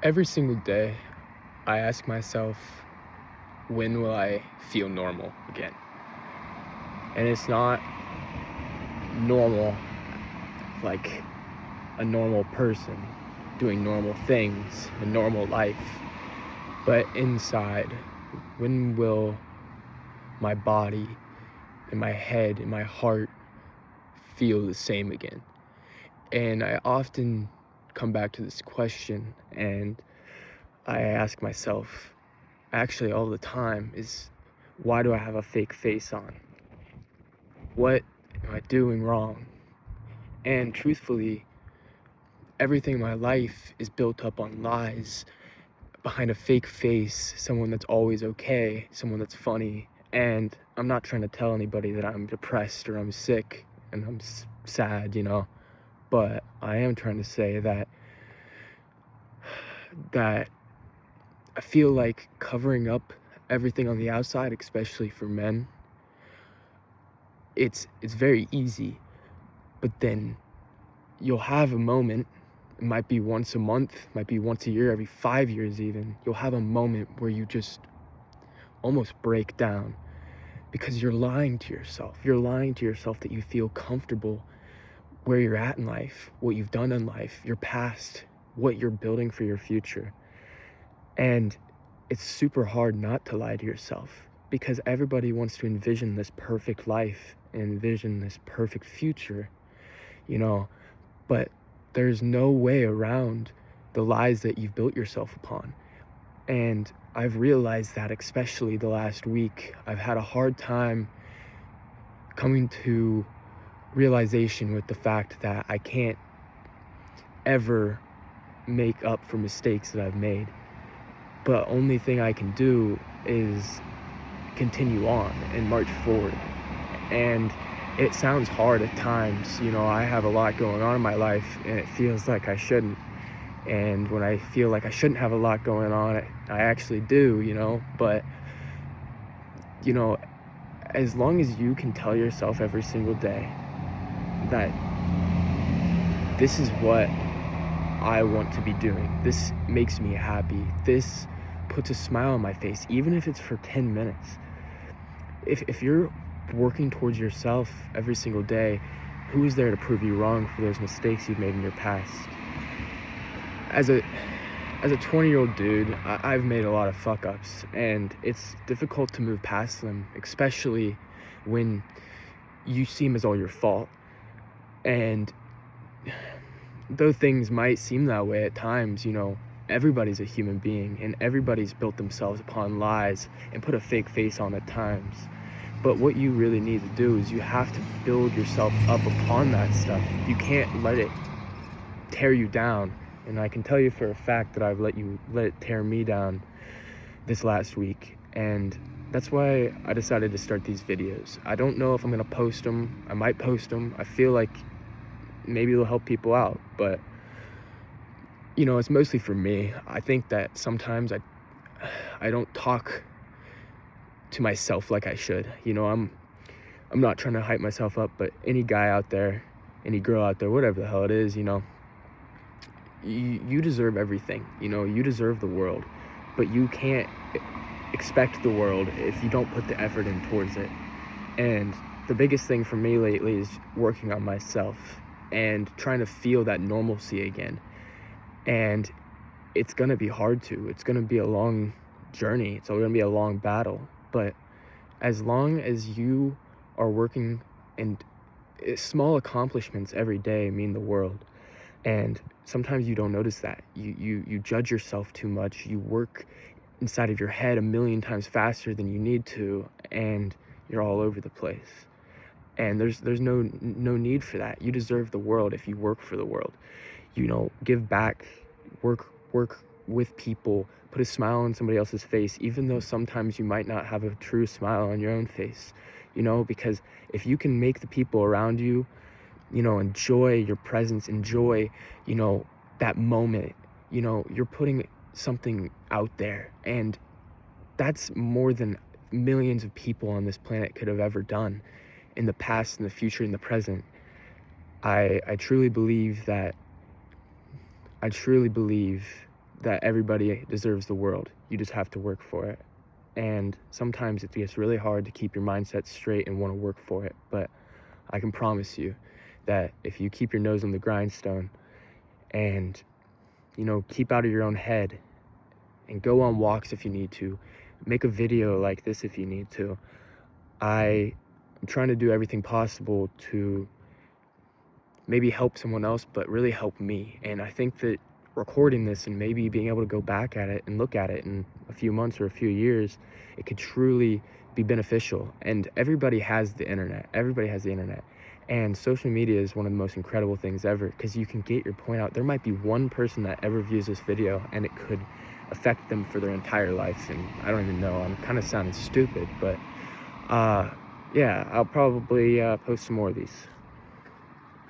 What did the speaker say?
Every single day, I ask myself, when will I feel normal again? And it's not normal like a normal person doing normal things, a normal life, but inside, when will my body and my head and my heart feel the same again? And I often come back to this question and I ask myself, actually all the time, is why do I have a fake face on? What am I doing wrong? And truthfully, everything in my life is built up on lies, behind a fake face, someone that's always okay, someone that's funny. And I'm not trying to tell anybody that I'm depressed or I'm sick and I'm sad, but I am trying to say that I feel like covering up everything on the outside, especially for men, it's very easy. But then you'll have a moment, it might be once a month, might be once a year, every 5 years even, you'll have a moment where you just almost break down because you're lying to yourself. You're lying to yourself that you feel comfortable where you're at in life, what you've done in life, your past, what you're building for your future. And it's super hard not to lie to yourself because everybody wants to envision this perfect life and envision this perfect future, but there's no way around the lies that you've built yourself upon. And I've realized that, especially the last week, I've had a hard time coming to realization with the fact that I can't ever make up for mistakes that I've made. But only thing I can do is continue on and march forward. And it sounds hard at times. I have a lot going on in my life and it feels like I shouldn't. And when I feel like I shouldn't have a lot going on, I actually do, but, as long as you can tell yourself every single day that this is what I want to be doing, this makes me happy, this puts a smile on my face, even if it's for 10 minutes. If you're working towards yourself every single day, who is there to prove you wrong for those mistakes you've made in your past? As a 20-year-old dude, I've made a lot of fuck-ups, and it's difficult to move past them, especially when you see them as all your fault. And though things might seem that way at times, everybody's a human being, and everybody's built themselves upon lies and put a fake face on at times. But what you really need to do is you have to build yourself up upon that stuff. You can't let it tear you down. And I can tell you for a fact that I've let it tear me down this last week. And that's why I decided to start these videos. I don't know if I'm going to post them. I might post them. I feel like maybe it'll help people out. But, it's mostly for me. I think that sometimes I don't talk to myself like I should. I'm not trying to hype myself up, but any guy out there, any girl out there, whatever the hell it is, you deserve everything. You deserve the world, but you can't expect the world if you don't put the effort in towards it. And the biggest thing for me lately is working on myself and trying to feel that normalcy again. And it's gonna be hard it's gonna be a long journey, it's gonna be a long battle, but as long as you are working, and small accomplishments every day mean the world. And sometimes you don't notice that. You judge yourself too much. You work inside of your head a million times faster than you need to, and you're all over the place. And there's no need for that. You deserve the world if you work for the world. Give back, work with people, put a smile on somebody else's face, even though sometimes you might not have a true smile on your own face, because if you can make the people around you, enjoy your presence, enjoy, that moment, you're putting something out there, and that's more than millions of people on this planet could have ever done in the past, in the future, in the present. I truly believe that everybody deserves the world. You just have to work for it. And sometimes it gets really hard to keep your mindset straight and want to work for it. But I can promise you that if you keep your nose on the grindstone and, keep out of your own head and go on walks if you need to, make a video like this if you need to, I'm trying to do everything possible to maybe help someone else, but really help me. And I think that recording this and maybe being able to go back at it and look at it in a few months or a few years, it could truly be beneficial. And everybody has the internet. And social media is one of the most incredible things ever, because you can get your point out. There might be one person that ever views this video and it could affect them for their entire life. And I don't even know, I'm kind of sounding stupid, but yeah, I'll probably post some more of these.